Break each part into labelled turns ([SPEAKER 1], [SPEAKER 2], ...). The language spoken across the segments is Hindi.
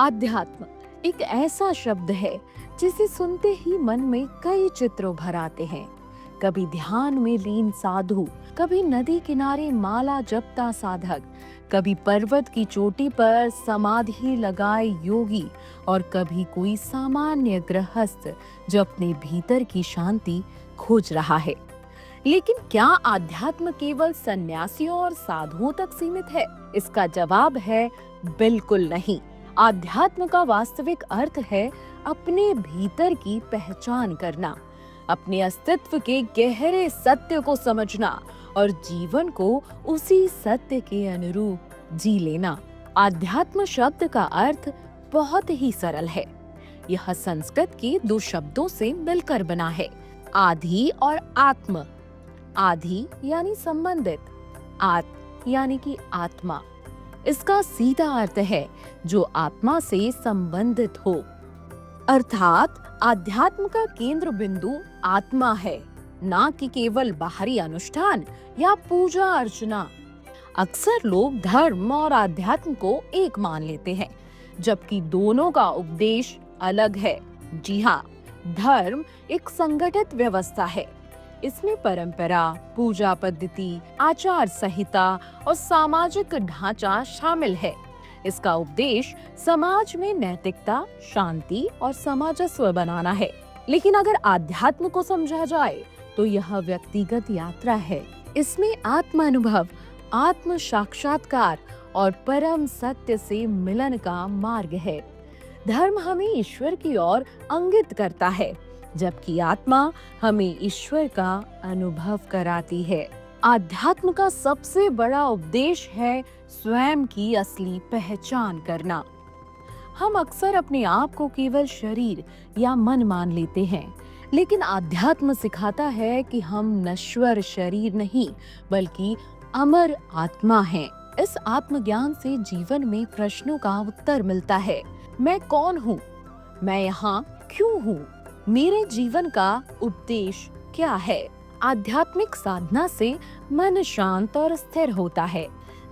[SPEAKER 1] आध्यात्म एक ऐसा शब्द है जिसे सुनते ही मन में कई चित्र उभर आते हैं। कभी ध्यान में लीन साधु, कभी नदी किनारे माला जपता साधक, कभी पर्वत की चोटी पर समाधि लगाए योगी और कभी कोई सामान्य गृहस्थ जो अपने भीतर की शांति खोज रहा है। लेकिन क्या आध्यात्म केवल सन्यासियों और साधुओं तक सीमित है? इसका जवाब है बिल्कुल नहीं। आध्यात्म का वास्तविक अर्थ है अपने भीतर की पहचान करना, अपने अस्तित्व के गहरे सत्य को समझना और जीवन को उसी सत्य के अनुरूप जी लेना। आध्यात्म शब्द का अर्थ बहुत ही सरल है। यह संस्कृत के दो शब्दों से मिलकर बना है, आधि और आत्म। आधि यानी संबंधित, आत्म यानी कि आत्मा। इसका सीधा अर्थ है जो आत्मा से संबंधित हो, अर्थात आध्यात्म का केंद्र बिंदु आत्मा है, ना कि केवल बाहरी अनुष्ठान या पूजा अर्चना। अक्सर लोग धर्म और आध्यात्म को एक मान लेते हैं, जबकि दोनों का उपदेश अलग है। जी हाँ, धर्म एक संगठित व्यवस्था है। इसमें परंपरा, पूजा पद्धति, आचार संहिता और सामाजिक ढांचा शामिल है। इसका उपदेश समाज में नैतिकता, शांति और सामंजस्य बनाना है। लेकिन अगर आध्यात्म को समझा जाए तो यह व्यक्तिगत यात्रा है। इसमें आत्म अनुभव, आत्म साक्षात्कार और परम सत्य से मिलन का मार्ग है। धर्म हमें ईश्वर की ओर इंगित करता है, जबकि आत्मा हमें ईश्वर का अनुभव कराती है। आध्यात्म का सबसे बड़ा उपदेश है स्वयं की असली पहचान करना। हम अक्सर अपने आप को केवल शरीर या मन मान लेते हैं, लेकिन आध्यात्म सिखाता है कि हम नश्वर शरीर नहीं बल्कि अमर आत्मा हैं। इस आत्मज्ञान से जीवन में प्रश्नों का उत्तर मिलता है। मैं कौन हूँ? मैं यहाँ क्यों हूँ? मेरे जीवन का उद्देश्य क्या है? आध्यात्मिक साधना से मन शांत और स्थिर होता है,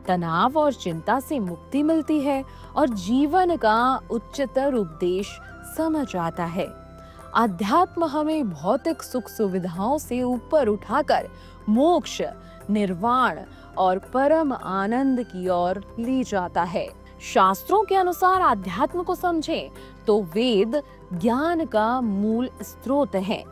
[SPEAKER 1] तनाव और चिंता से मुक्ति मिलती है और जीवन का उच्चतर उद्देश्य समझ आता है। आध्यात्म हमें भौतिक सुख सुविधाओं से ऊपर उठाकर मोक्ष, निर्वाण और परम आनंद की ओर ले जाता है। शास्त्रों के अनुसार आध्यात्म को समझें तो वेद ज्ञान का मूल स्रोत है।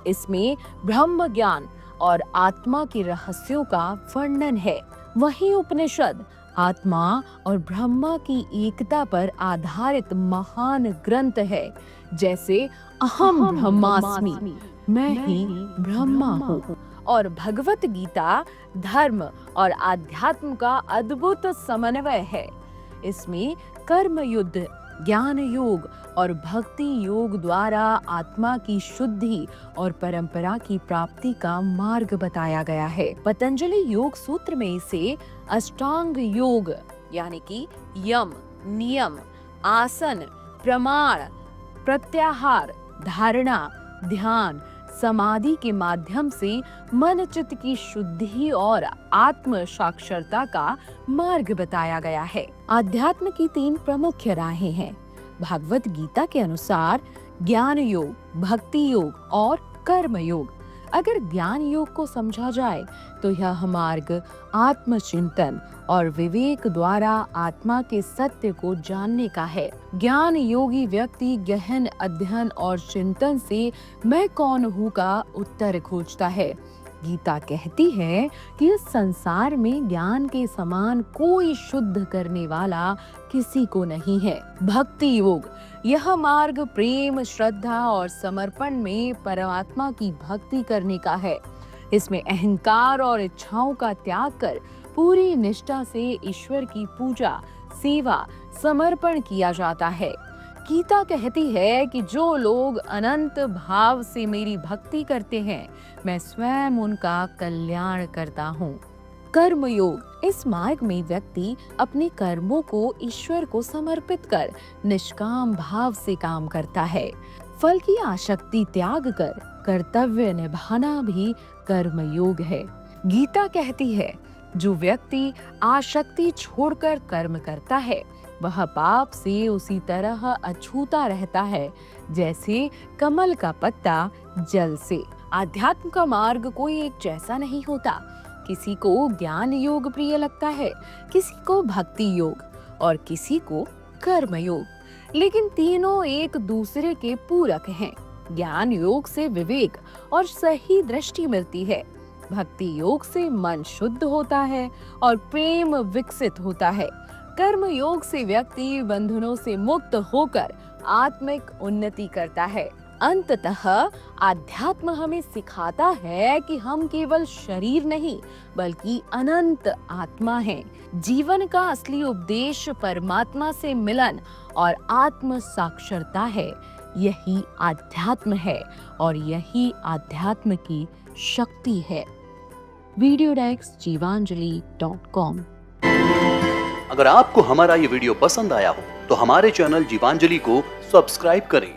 [SPEAKER 1] इसमें ब्रह्म ज्ञान और आत्मा के रहस्यों का वर्णन है। वहीं उपनिषद आत्मा और ब्रह्मा की एकता पर आधारित महान ग्रंथ है, जैसे अहम ब्रह्मास्मि, मैं ही ब्रह्मा हूँ। और भगवत गीता धर्म और आध्यात्म का अद्भुत समन्वय है। इसमें कर्म युद्ध, ज्ञान योग और भक्ति योग द्वारा आत्मा की शुद्धि और परंपरा की प्राप्ति का मार्ग बताया गया है। पतंजलि योग सूत्र में इसे अष्टांग योग यानी कि यम, नियम, आसन, प्रमाण, प्रत्याहार, धारणा, ध्यान, समाधि के माध्यम से मन चित्त की शुद्धि और आत्म साक्षरता का मार्ग बताया गया है। आध्यात्म की 3 प्रमुख राहें हैं। भागवत गीता के अनुसार ज्ञान योग, भक्ति योग और कर्म योग। अगर ज्ञान योग को समझा जाए तो यह मार्ग आत्मचिंतन और विवेक द्वारा आत्मा के सत्य को जानने का है। ज्ञान योगी व्यक्ति गहन अध्ययन और चिंतन से मैं कौन हूँ का उत्तर खोजता है। गीता कहती है कि इस संसार में ज्ञान के समान कोई शुद्ध करने वाला किसी को नहीं है। भक्ति योग यह मार्ग प्रेम, श्रद्धा और समर्पण में परमात्मा की भक्ति करने का है। इसमें अहंकार और इच्छाओं का त्याग कर पूरी निष्ठा से ईश्वर की पूजा, सेवा, समर्पण किया जाता है। गीता कहती है कि जो लोग अनंत भाव से मेरी भक्ति करते हैं, मैं स्वयं उनका कल्याण करता हूँ। कर्म योग इस मार्ग में व्यक्ति अपने कर्मों को ईश्वर को समर्पित कर निष्काम भाव से काम करता है। फल की आसक्ति त्याग कर कर्तव्य निभाना भी कर्म योग है। गीता कहती है जो व्यक्ति आसक्ति छोड़कर कर्म करता है वह पाप से उसी तरह अछूता रहता है जैसे कमल का पत्ता जल से। आध्यात्म का मार्ग कोई एक जैसा नहीं होता। किसी को ज्ञान योग प्रिय लगता है, किसी को भक्ति योग और किसी को कर्म योग, लेकिन तीनों एक दूसरे के पूरक हैं। ज्ञान योग से विवेक और सही दृष्टि मिलती है, भक्ति योग से मन शुद्ध होता है और प्रेम विकसित होता है, कर्म योग से व्यक्ति बंधनों से मुक्त होकर आत्मिक उन्नति करता है। अंततः आध्यात्म हमें सिखाता है कि हम केवल शरीर नहीं बल्कि अनंत आत्मा हैं। जीवन का असली उपदेश परमात्मा से मिलन और आत्म साक्षरता है। यही आध्यात्म है और यही आध्यात्म की शक्ति है। वीडियो डेस्क जीवांजलि.com।
[SPEAKER 2] अगर आपको हमारा ये वीडियो पसंद आया हो तो हमारे चैनल जीवांजलि को सब्सक्राइब करें